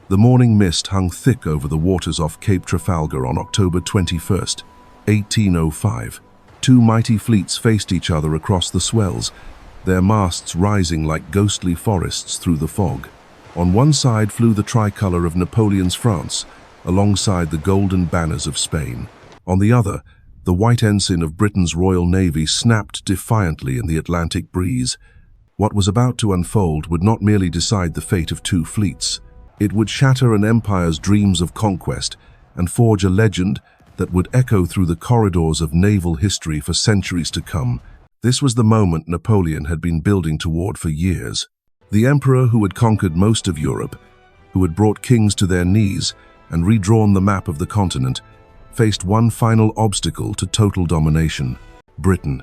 The morning mist hung thick over the waters off Cape Trafalgar on October 21st, 1805. Two mighty fleets faced each other across the swells, their masts rising like ghostly forests through the fog. On one side flew the tricolour of Napoleon's France, alongside the golden banners of Spain. On the other, the white ensign of Britain's Royal Navy snapped defiantly in the Atlantic breeze. What was about to unfold would not merely decide the fate of two fleets. It would shatter an empire's dreams of conquest and forge a legend that would echo through the corridors of naval history for centuries to come. This was the moment Napoleon had been building toward for years. The emperor who had conquered most of Europe, who had brought kings to their knees and redrawn the map of the continent, faced one final obstacle to total domination: Britain.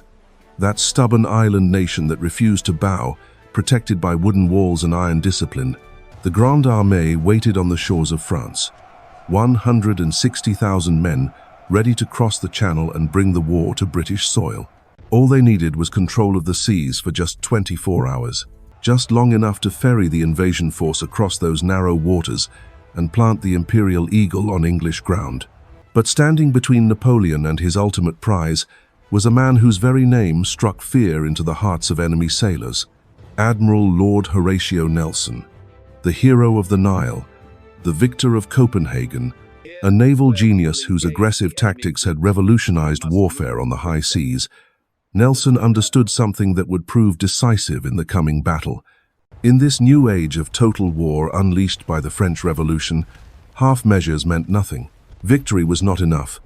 That stubborn island nation that refused to bow, protected by wooden walls and iron discipline. The Grande Armée waited on the shores of France. 160,000 men ready to cross the Channel and bring the war to British soil. All they needed was control of the seas for just 24 hours, just long enough to ferry the invasion force across those narrow waters and plant the Imperial Eagle on English ground. But standing between Napoleon and his ultimate prize was a man whose very name struck fear into the hearts of enemy sailors: Admiral Lord Horatio Nelson, the hero of the Nile, the victor of Copenhagen, a naval genius whose aggressive tactics had revolutionized warfare on the high seas. Nelson understood something that would prove decisive in the coming battle. In this new age of total war unleashed by the French Revolution, half measures meant nothing. Victory was not enough.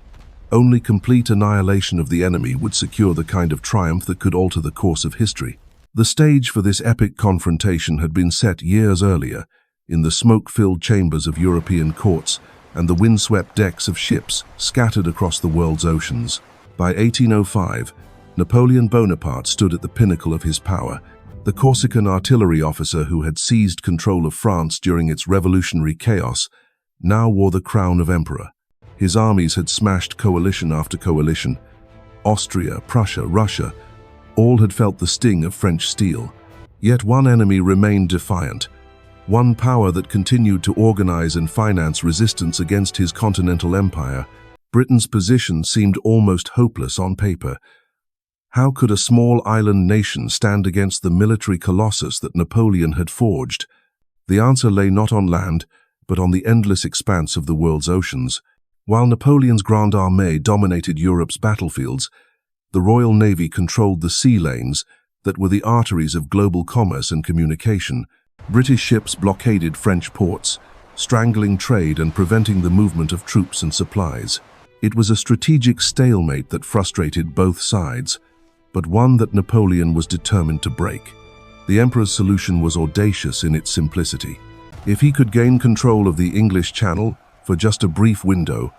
Only complete annihilation of the enemy would secure the kind of triumph that could alter the course of history. The stage for this epic confrontation had been set years earlier, in the smoke-filled chambers of European courts and the windswept decks of ships scattered across the world's oceans. By 1805, Napoleon Bonaparte stood at the pinnacle of his power. The Corsican artillery officer who had seized control of France during its revolutionary chaos now wore the crown of emperor. His armies had smashed coalition after coalition. Austria, Prussia, Russia, all had felt the sting of French steel. Yet one enemy remained defiant, one power that continued to organize and finance resistance against his continental empire. Britain's position seemed almost hopeless on paper. How could a small island nation stand against the military colossus that Napoleon had forged? The answer lay not on land, but on the endless expanse of the world's oceans. While Napoleon's Grande Armée dominated Europe's battlefields, the Royal Navy controlled the sea lanes that were the arteries of global commerce and communication. British ships blockaded French ports, strangling trade and preventing the movement of troops and supplies. It was a strategic stalemate that frustrated both sides, but one that Napoleon was determined to break. The Emperor's solution was audacious in its simplicity. If he could gain control of the English Channel for just a brief window,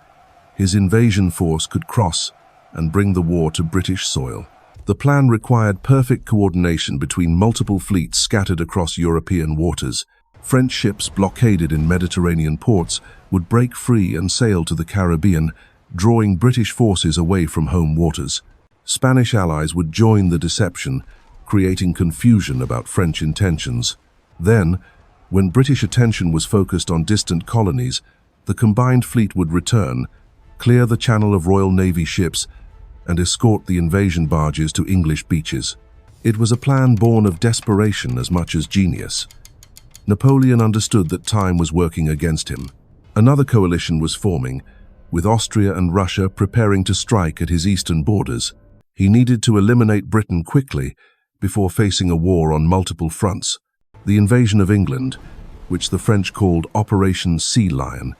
his invasion force could cross and bring the war to British soil. The plan required perfect coordination between multiple fleets scattered across European waters. French ships blockaded in Mediterranean ports would break free and sail to the Caribbean, drawing British forces away from home waters. Spanish allies would join the deception, creating confusion about French intentions. Then, when British attention was focused on distant colonies, the combined fleet would return, clear the channel of Royal Navy ships, and escort the invasion barges to English beaches. It was a plan born of desperation as much as genius. Napoleon understood that time was working against him. Another coalition was forming, with Austria and Russia preparing to strike at his eastern borders. He needed to eliminate Britain quickly before facing a war on multiple fronts. The invasion of England, which the French called Operation Sea Lion,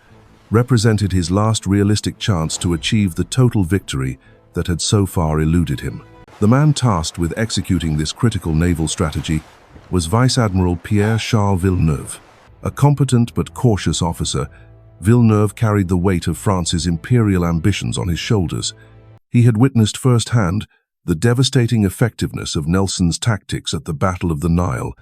represented his last realistic chance to achieve the total victory that had so far eluded him. The man tasked with executing this critical naval strategy was Vice Admiral Pierre-Charles Villeneuve. A competent but cautious officer, Villeneuve carried the weight of France's imperial ambitions on his shoulders. He had witnessed firsthand the devastating effectiveness of Nelson's tactics at the Battle of the Nile,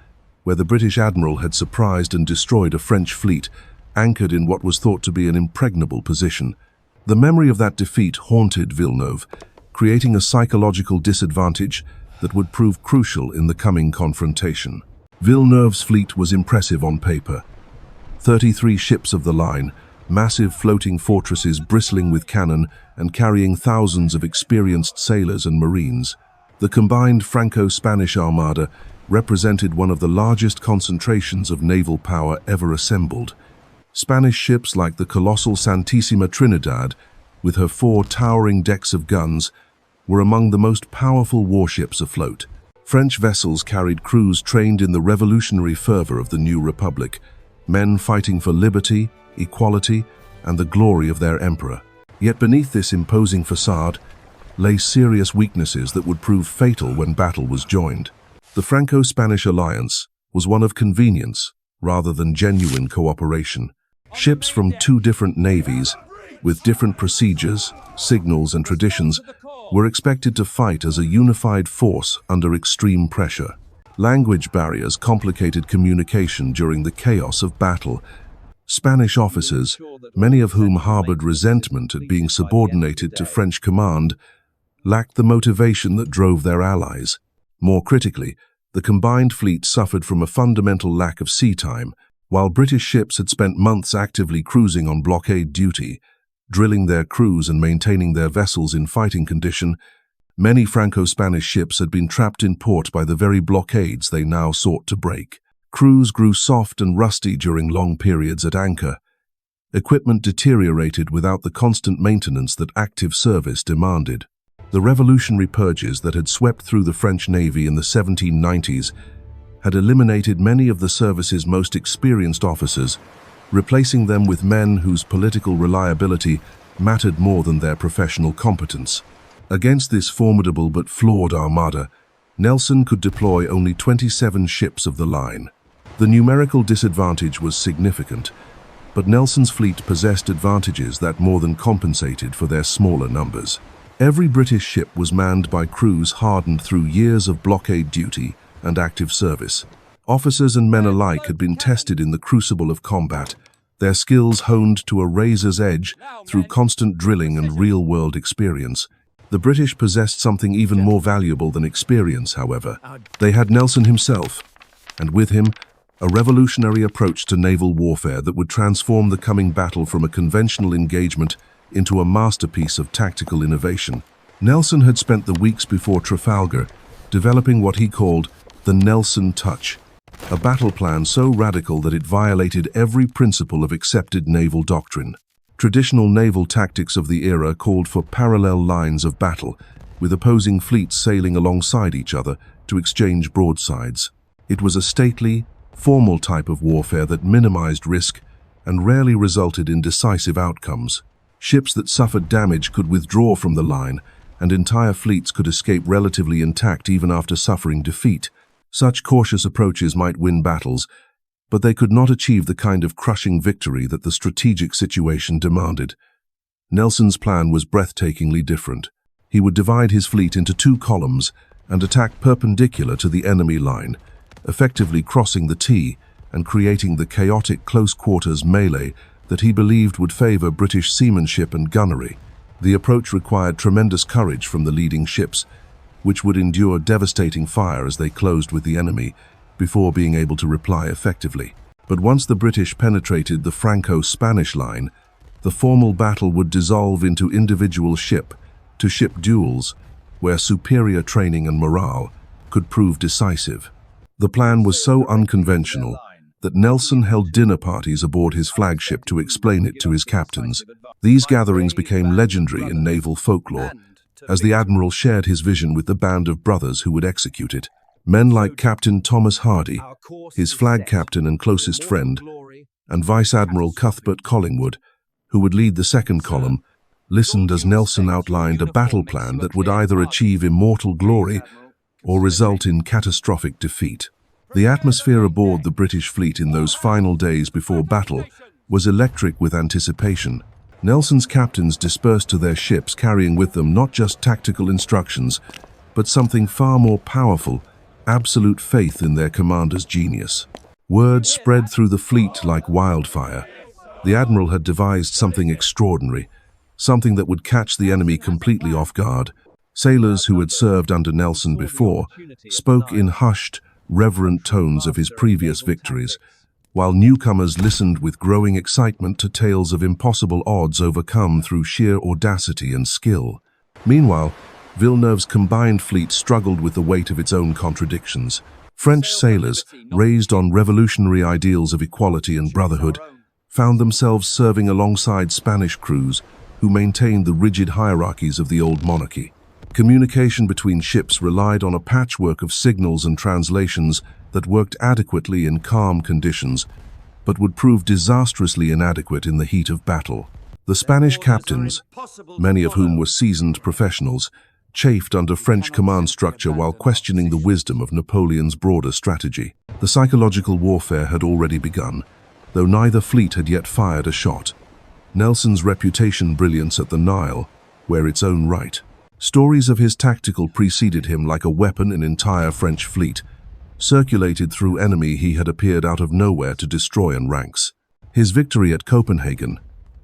where the British admiral had surprised and destroyed a French fleet anchored in what was thought to be an impregnable position. The memory of that defeat haunted Villeneuve, creating a psychological disadvantage that would prove crucial in the coming confrontation. Villeneuve's fleet was impressive on paper. 33 ships of the line, massive floating fortresses bristling with cannon and carrying thousands of experienced sailors and marines. The combined Franco-Spanish armada represented one of the largest concentrations of naval power ever assembled. Spanish ships like the colossal Santísima Trinidad, with her 4 towering decks of guns, were among the most powerful warships afloat. French vessels carried crews trained in the revolutionary fervor of the new republic, men fighting for liberty, equality, and the glory of their emperor. Yet beneath this imposing facade lay serious weaknesses that would prove fatal when battle was joined. The Franco-Spanish alliance was one of convenience rather than genuine cooperation. Ships from 2 different navies, with different procedures, signals, and traditions, were expected to fight as a unified force under extreme pressure. Language barriers complicated communication during the chaos of battle. Spanish officers, many of whom harbored resentment at being subordinated to French command, lacked the motivation that drove their allies. More critically, the combined fleet suffered from a fundamental lack of sea time. While British ships had spent months actively cruising on blockade duty, drilling their crews and maintaining their vessels in fighting condition, many Franco-Spanish ships had been trapped in port by the very blockades they now sought to break. Crews grew soft and rusty during long periods at anchor. Equipment deteriorated without the constant maintenance that active service demanded. The revolutionary purges that had swept through the French Navy in the 1790s had eliminated many of the service's most experienced officers, replacing them with men whose political reliability mattered more than their professional competence. Against this formidable but flawed armada, Nelson could deploy only 27 ships of the line. The numerical disadvantage was significant, but Nelson's fleet possessed advantages that more than compensated for their smaller numbers. Every British ship was manned by crews hardened through years of blockade duty and active service. Officers and men alike had been tested in the crucible of combat, their skills honed to a razor's edge through constant drilling and real-world experience. The British possessed something even more valuable than experience, however. They had Nelson himself, and with him, a revolutionary approach to naval warfare that would transform the coming battle from a conventional engagement into a masterpiece of tactical innovation. Nelson had spent the weeks before Trafalgar developing what he called the Nelson Touch, a battle plan so radical that it violated every principle of accepted naval doctrine. Traditional naval tactics of the era called for parallel lines of battle, with opposing fleets sailing alongside each other to exchange broadsides. It was a stately, formal type of warfare that minimized risk and rarely resulted in decisive outcomes. Ships that suffered damage could withdraw from the line, and entire fleets could escape relatively intact even after suffering defeat. Such cautious approaches might win battles, but they could not achieve the kind of crushing victory that the strategic situation demanded. Nelson's plan was breathtakingly different. He would divide his fleet into 2 columns and attack perpendicular to the enemy line, effectively crossing the T and creating the chaotic close-quarters melee that he believed would favor British seamanship and gunnery. The approach required tremendous courage from the leading ships, which would endure devastating fire as they closed with the enemy before being able to reply effectively. But once the British penetrated the Franco-Spanish line, the formal battle would dissolve into individual ship-to-ship duels, where superior training and morale could prove decisive. The plan was so unconventional that Nelson held dinner parties aboard his flagship to explain it to his captains. These gatherings became legendary in naval folklore, as the Admiral shared his vision with the band of brothers who would execute it. Men like Captain Thomas Hardy, his flag captain and closest friend, and Vice Admiral Cuthbert Collingwood, who would lead the second column, listened as Nelson outlined a battle plan that would either achieve immortal glory or result in catastrophic defeat. The atmosphere aboard the British fleet in those final days before battle was electric with anticipation. Nelson's captains dispersed to their ships, carrying with them not just tactical instructions, but something far more powerful: absolute faith in their commander's genius. Word spread through the fleet like wildfire. The Admiral had devised something extraordinary, something that would catch the enemy completely off guard. Sailors who had served under Nelson before spoke in hushed, reverent tones of his previous victories, while newcomers listened with growing excitement to tales of impossible odds overcome through sheer audacity and skill. Meanwhile, Villeneuve's combined fleet struggled with the weight of its own contradictions. French sailors, raised on revolutionary ideals of equality and brotherhood, found themselves serving alongside Spanish crews who maintained the rigid hierarchies of the old monarchy. Communication between ships relied on a patchwork of signals and translations that worked adequately in calm conditions, but would prove disastrously inadequate in the heat of battle. The Spanish captains, many of whom were seasoned professionals, chafed under French command structure while questioning the wisdom of Napoleon's broader strategy. The psychological warfare had already begun, though neither fleet had yet fired a shot. Nelson's reputation brilliance at the Nile were its own right. Stories of his tactical preceded him like a weapon an entire French fleet, circulated through enemy he had appeared out of nowhere to destroy in ranks. His victory at Copenhagen,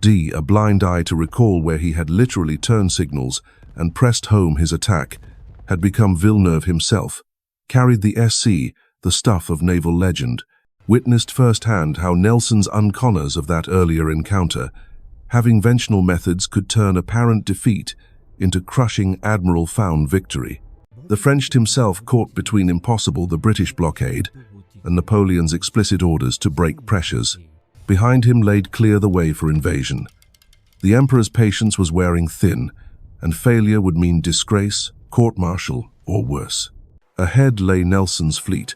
a blind eye to recall where he had literally turned signals and pressed home his attack, had become Villeneuve himself, carried the SC, the stuff of naval legend, witnessed firsthand how Nelson's unconnors of that earlier encounter, having conventional methods, could turn apparent defeat into crushing admiral-found victory. The French himself caught between impossible the British blockade and Napoleon's explicit orders to break pressures. Behind him laid clear the way for invasion. The Emperor's patience was wearing thin, and failure would mean disgrace, court-martial, or worse. Ahead lay Nelson's fleet,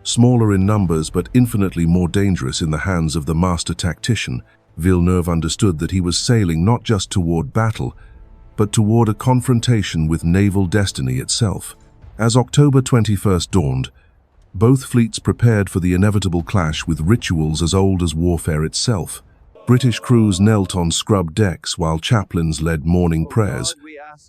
smaller in numbers but infinitely more dangerous in the hands of the master tactician. Villeneuve understood that he was sailing not just toward battle, but toward a confrontation with naval destiny itself. As October 21st dawned, both fleets prepared for the inevitable clash with rituals as old as warfare itself. British crews knelt on scrubbed decks while chaplains led morning prayers,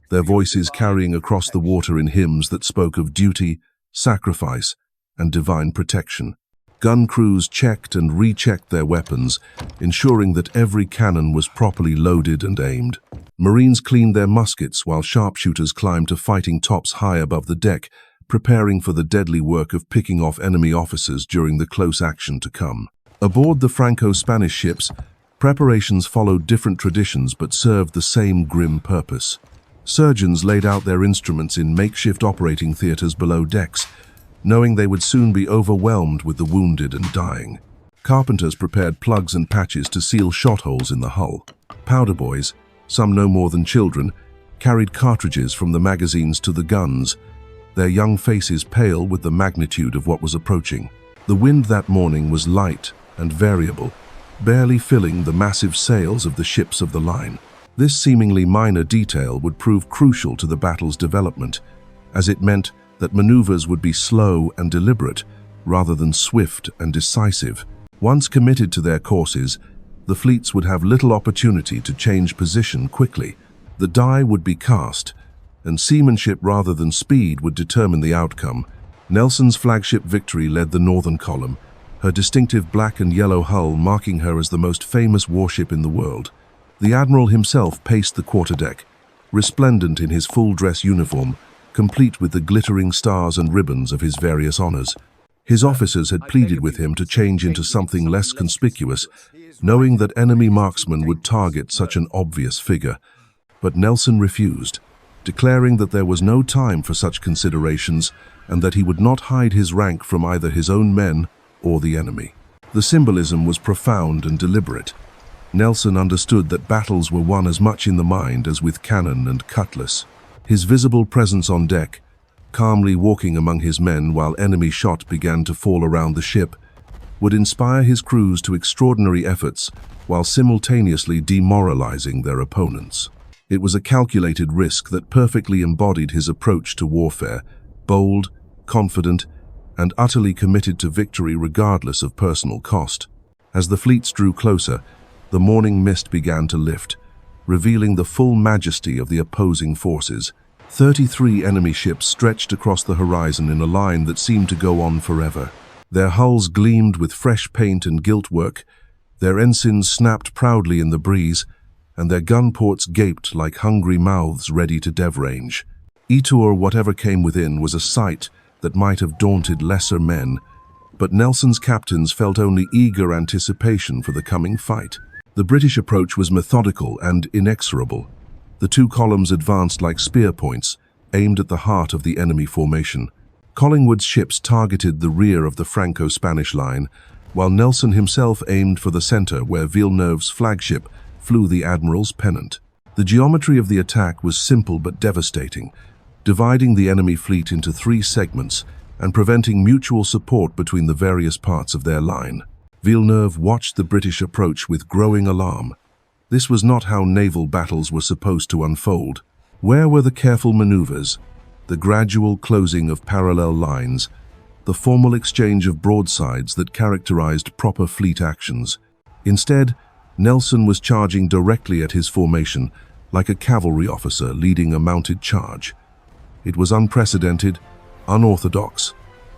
their voices carrying across the water in hymns that spoke of duty, sacrifice, and divine protection. Gun crews checked and rechecked their weapons, ensuring that every cannon was properly loaded and aimed. Marines cleaned their muskets while sharpshooters climbed to fighting tops high above the deck, preparing for the deadly work of picking off enemy officers during the close action to come. Aboard the Franco-Spanish ships, preparations followed different traditions but served the same grim purpose. Surgeons laid out their instruments in makeshift operating theaters below decks, knowing they would soon be overwhelmed with the wounded and dying. Carpenters prepared plugs and patches to seal shot holes in the hull. Powder boys, some no more than children, carried cartridges from the magazines to the guns, their young faces pale with the magnitude of what was approaching. The wind that morning was light and variable, barely filling the massive sails of the ships of the line. This seemingly minor detail would prove crucial to the battle's development, as it meant that maneuvers would be slow and deliberate, rather than swift and decisive. Once committed to their courses, the fleets would have little opportunity to change position quickly. The die would be cast, and seamanship rather than speed would determine the outcome. Nelson's flagship Victory led the northern column, her distinctive black and yellow hull marking her as the most famous warship in the world. The Admiral himself paced the quarterdeck, resplendent in his full-dress uniform, complete with the glittering stars and ribbons of his various honors. His officers had pleaded with him to change into something less conspicuous, knowing that enemy marksmen would target such an obvious figure. But Nelson refused, declaring that there was no time for such considerations and that he would not hide his rank from either his own men or the enemy. The symbolism was profound and deliberate. Nelson understood that battles were won as much in the mind as with cannon and cutlass. His visible presence on deck, calmly walking among his men while enemy shot began to fall around the ship, would inspire his crews to extraordinary efforts while simultaneously demoralizing their opponents. It was a calculated risk that perfectly embodied his approach to warfare, bold, confident, and utterly committed to victory regardless of personal cost. As the fleets drew closer, the morning mist began to lift, revealing the full majesty of the opposing forces. 33 enemy ships stretched across the horizon in a line that seemed to go on forever. Their hulls gleamed with fresh paint and gilt-work, their ensigns snapped proudly in the breeze, and their gun ports gaped like hungry mouths ready to dev-range. Eat or whatever came within was a sight that might have daunted lesser men, But Nelson's captains felt only eager anticipation for the coming fight. The British approach was methodical and inexorable. The two columns advanced like spear points, aimed at the heart of the enemy formation. Collingwood's ships targeted the rear of the Franco-Spanish line, while Nelson himself aimed for the center where Villeneuve's flagship flew the Admiral's pennant. The geometry of the attack was simple but devastating, dividing the enemy fleet into 3 segments and preventing mutual support between the various parts of their line. Villeneuve watched the British approach with growing alarm. This was not how naval battles were supposed to unfold. Where were the careful maneuvers, the gradual closing of parallel lines, the formal exchange of broadsides that characterized proper fleet actions? Instead, Nelson was charging directly at his formation, like a cavalry officer leading a mounted charge. It was unprecedented, unorthodox,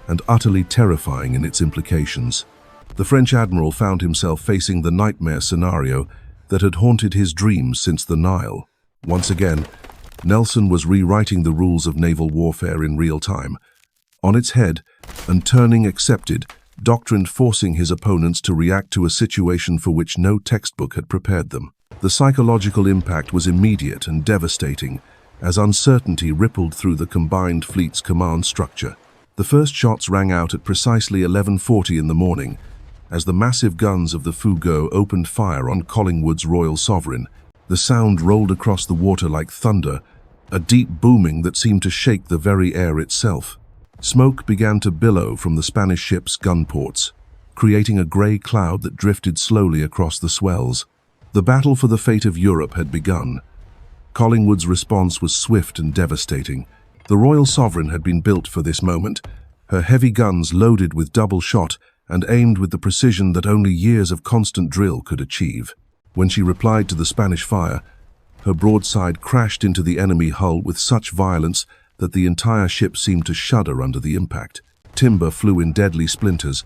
and utterly terrifying in its implications. The French admiral found himself facing the nightmare scenario that had haunted his dreams since the Nile. Once again, Nelson was rewriting the rules of naval warfare in real time. On its head, and turning accepted, doctrine forcing his opponents to react to a situation for which no textbook had prepared them. The psychological impact was immediate and devastating, as uncertainty rippled through the combined fleet's command structure. The first shots rang out at precisely 11:40 in the morning, as the massive guns of the Fougueux opened fire on Collingwood's Royal Sovereign. The sound rolled across the water like thunder, a deep booming that seemed to shake the very air itself. Smoke began to billow from the Spanish ship's gun ports, creating a grey cloud that drifted slowly across the swells. The battle for the fate of Europe had begun. Collingwood's response was swift and devastating. The Royal Sovereign had been built for this moment, her heavy guns loaded with double shot and aimed with the precision that only years of constant drill could achieve. When she replied to the Spanish fire, her broadside crashed into the enemy hull with such violence that the entire ship seemed to shudder under the impact. Timber flew in deadly splinters,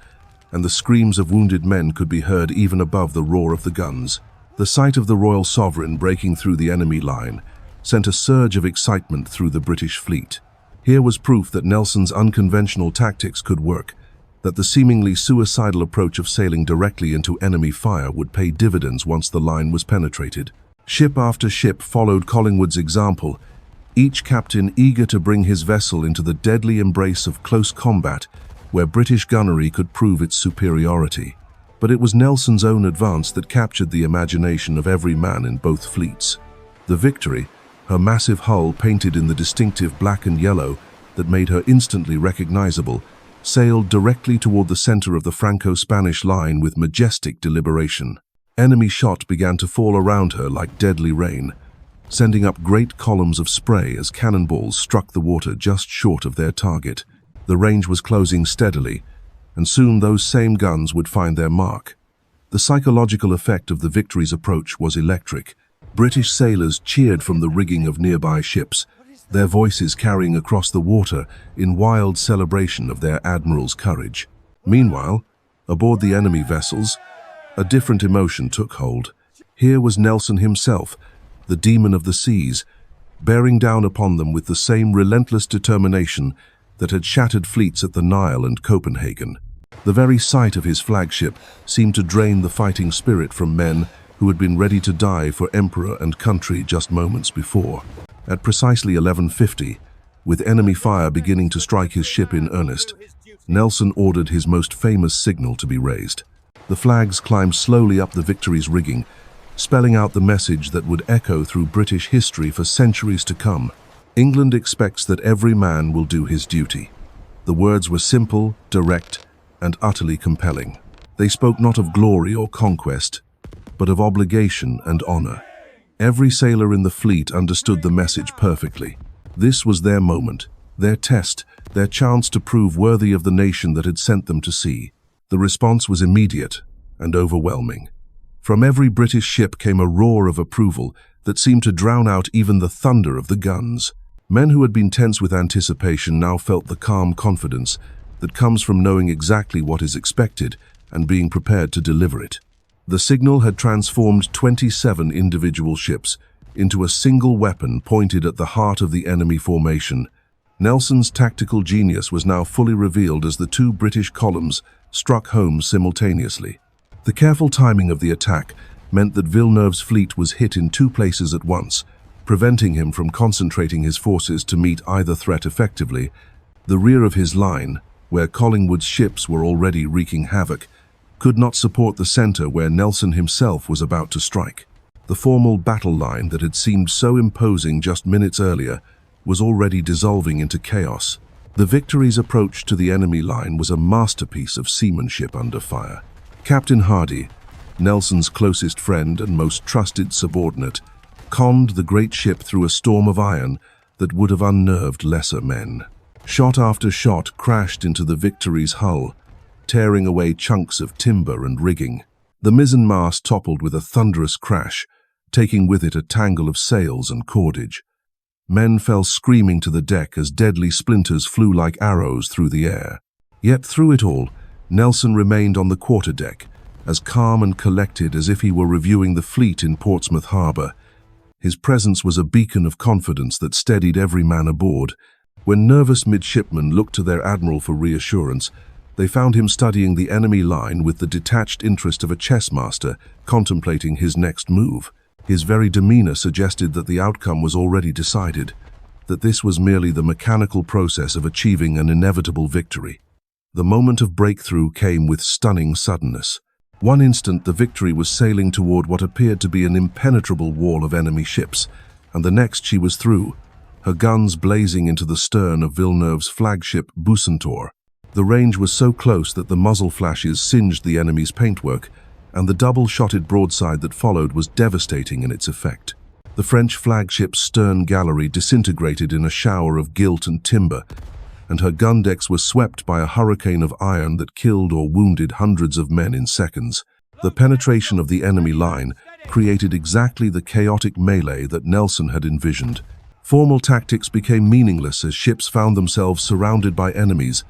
and the screams of wounded men could be heard even above the roar of the guns. The sight of the Royal Sovereign breaking through the enemy line sent a surge of excitement through the British fleet. Here was proof that Nelson's unconventional tactics could work, that the seemingly suicidal approach of sailing directly into enemy fire would pay dividends once the line was penetrated. Ship after ship followed Collingwood's example, each captain eager to bring his vessel into the deadly embrace of close combat where British gunnery could prove its superiority. But it was Nelson's own advance that captured the imagination of every man in both fleets. The Victory, her massive hull painted in the distinctive black and yellow that made her instantly recognizable, sailed directly toward the center of the Franco-Spanish line with majestic deliberation. Enemy shot began to fall around her like deadly rain, sending up great columns of spray as cannonballs struck the water just short of their target. The range was closing steadily, and soon those same guns would find their mark. The psychological effect of the Victory's approach was electric. British sailors cheered from the rigging of nearby ships, their voices carrying across the water in wild celebration of their admiral's courage. Meanwhile, aboard the enemy vessels, a different emotion took hold. Here was Nelson himself, the demon of the seas, bearing down upon them with the same relentless determination that had shattered fleets at the Nile and Copenhagen. The very sight of his flagship seemed to drain the fighting spirit from men who had been ready to die for emperor and country just moments before. At precisely 11:50, with enemy fire beginning to strike his ship in earnest, Nelson ordered his most famous signal to be raised. The flags climbed slowly up the Victory's rigging, spelling out the message that would echo through British history for centuries to come. England expects that every man will do his duty. The words were simple, direct, and utterly compelling. They spoke not of glory or conquest, but of obligation and honor. Every sailor in the fleet understood the message perfectly. This was their moment, their test, their chance to prove worthy of the nation that had sent them to sea. The response was immediate and overwhelming. From every British ship came a roar of approval that seemed to drown out even the thunder of the guns. Men who had been tense with anticipation now felt the calm confidence that comes from knowing exactly what is expected and being prepared to deliver it. The signal had transformed 27 individual ships into a single weapon pointed at the heart of the enemy formation. Nelson's tactical genius was now fully revealed as the two British columns struck home simultaneously. The careful timing of the attack meant that Villeneuve's fleet was hit in two places at once, preventing him from concentrating his forces to meet either threat effectively. The rear of his line, where Collingwood's ships were already wreaking havoc, could not support the center where Nelson himself was about to strike. The formal battle line that had seemed so imposing just minutes earlier was already dissolving into chaos. The Victory's approach to the enemy line was a masterpiece of seamanship under fire. Captain Hardy, Nelson's closest friend and most trusted subordinate, conned the great ship through a storm of iron that would have unnerved lesser men. Shot after shot crashed into the Victory's hull, tearing away chunks of timber and rigging. The mizzenmast toppled with a thunderous crash, taking with it a tangle of sails and cordage. Men fell screaming to the deck as deadly splinters flew like arrows through the air. Yet through it all, Nelson remained on the quarterdeck, as calm and collected as if he were reviewing the fleet in Portsmouth Harbour. His presence was a beacon of confidence that steadied every man aboard. When nervous midshipmen looked to their admiral for reassurance, they found him studying the enemy line with the detached interest of a chess master contemplating his next move. His very demeanor suggested that the outcome was already decided, that this was merely the mechanical process of achieving an inevitable victory. The moment of breakthrough came with stunning suddenness. One instant the Victory was sailing toward what appeared to be an impenetrable wall of enemy ships, and the next she was through, her guns blazing into the stern of Villeneuve's flagship Bucentaure. The range was so close that the muzzle flashes singed the enemy's paintwork, and the double-shotted broadside that followed was devastating in its effect. The French flagship's stern gallery disintegrated in a shower of gilt and timber, and her gun decks were swept by a hurricane of iron that killed or wounded hundreds of men in seconds. The penetration of the enemy line created exactly the chaotic melee that Nelson had envisioned. Formal tactics became meaningless as ships found themselves surrounded by enemies,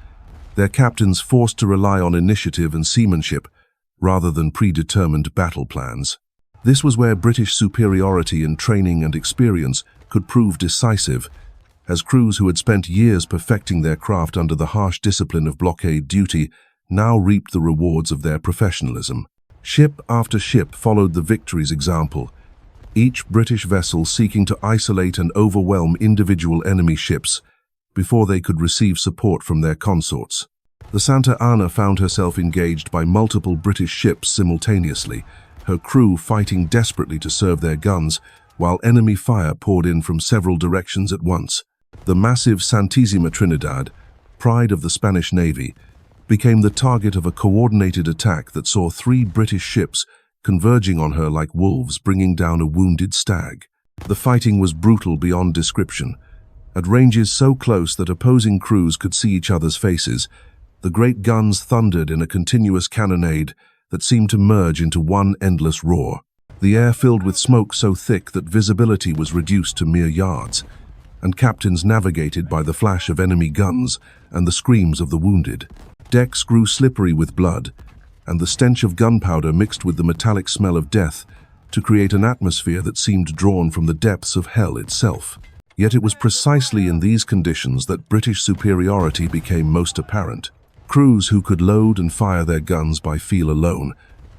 their captains forced to rely on initiative and seamanship rather than predetermined battle plans. This was where British superiority in training and experience could prove decisive, as crews who had spent years perfecting their craft under the harsh discipline of blockade duty now reaped the rewards of their professionalism. Ship after ship followed the Victory's example, each British vessel seeking to isolate and overwhelm individual enemy ships before they could receive support from their consorts. The Santa Ana found herself engaged by multiple British ships simultaneously, her crew fighting desperately to serve their guns, while enemy fire poured in from several directions at once. The massive Santísima Trinidad, pride of the Spanish Navy, became the target of a coordinated attack that saw 3 British ships converging on her like wolves bringing down a wounded stag. The fighting was brutal beyond description. At ranges so close that opposing crews could see each other's faces, the great guns thundered in a continuous cannonade that seemed to merge into one endless roar. The air filled with smoke so thick that visibility was reduced to mere yards, and captains navigated by the flash of enemy guns and the screams of the wounded. Decks grew slippery with blood, and the stench of gunpowder mixed with the metallic smell of death to create an atmosphere that seemed drawn from the depths of hell itself. Yet it was precisely in these conditions that British superiority became most apparent. Crews who could load and fire their guns by feel alone,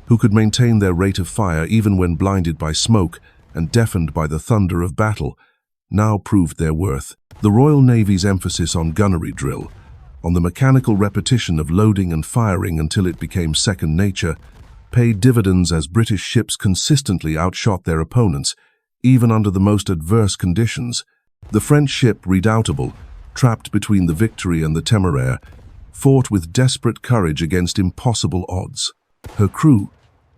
who could maintain their rate of fire even when blinded by smoke and deafened by the thunder of battle, now proved their worth. The Royal Navy's emphasis on gunnery drill, on the mechanical repetition of loading and firing until it became second nature, paid dividends as British ships consistently outshot their opponents, even under the most adverse conditions. The French ship Redoutable, trapped between the Victory and the Téméraire, fought with desperate courage against impossible odds. Her crew,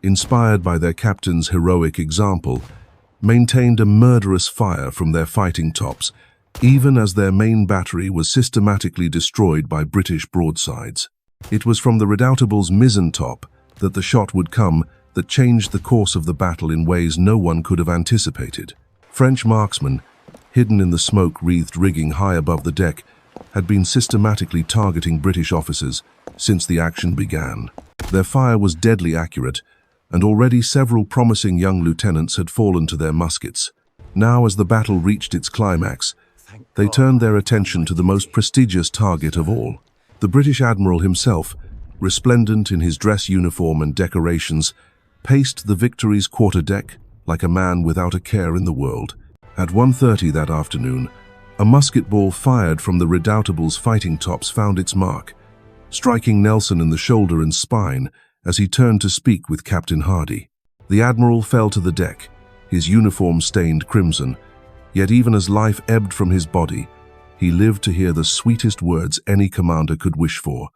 inspired by their captain's heroic example, maintained a murderous fire from their fighting tops, even as their main battery was systematically destroyed by British broadsides. It was from the Redoutable's mizzen top that the shot would come that changed the course of the battle in ways no one could have anticipated. French marksmen, hidden in the smoke-wreathed rigging high above the deck, had been systematically targeting British officers since the action began. Their fire was deadly accurate, and already several promising young lieutenants had fallen to their muskets. Now, as the battle reached its climax, they turned their attention to the most prestigious target of all. The British Admiral himself, resplendent in his dress uniform and decorations, paced the Victory's quarterdeck like a man without a care in the world. At 1:30 that afternoon, a musket ball fired from the Redoutable's fighting tops found its mark, striking Nelson in the shoulder and spine as he turned to speak with Captain Hardy. The Admiral fell to the deck, his uniform stained crimson, yet even as life ebbed from his body, he lived to hear the sweetest words any commander could wish for.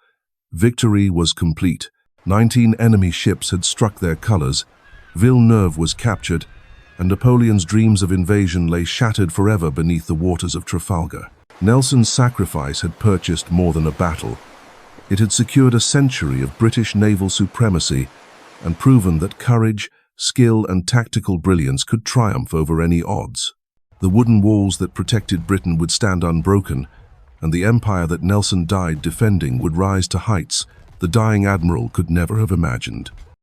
Victory was complete. 19 enemy ships had struck their colors, Villeneuve was captured, and Napoleon's dreams of invasion lay shattered forever beneath the waters of Trafalgar. Nelson's sacrifice had purchased more than a battle. It had secured a century of British naval supremacy and proven that courage, skill, and tactical brilliance could triumph over any odds. The wooden walls that protected Britain would stand unbroken, and the empire that Nelson died defending would rise to heights the dying admiral could never have imagined.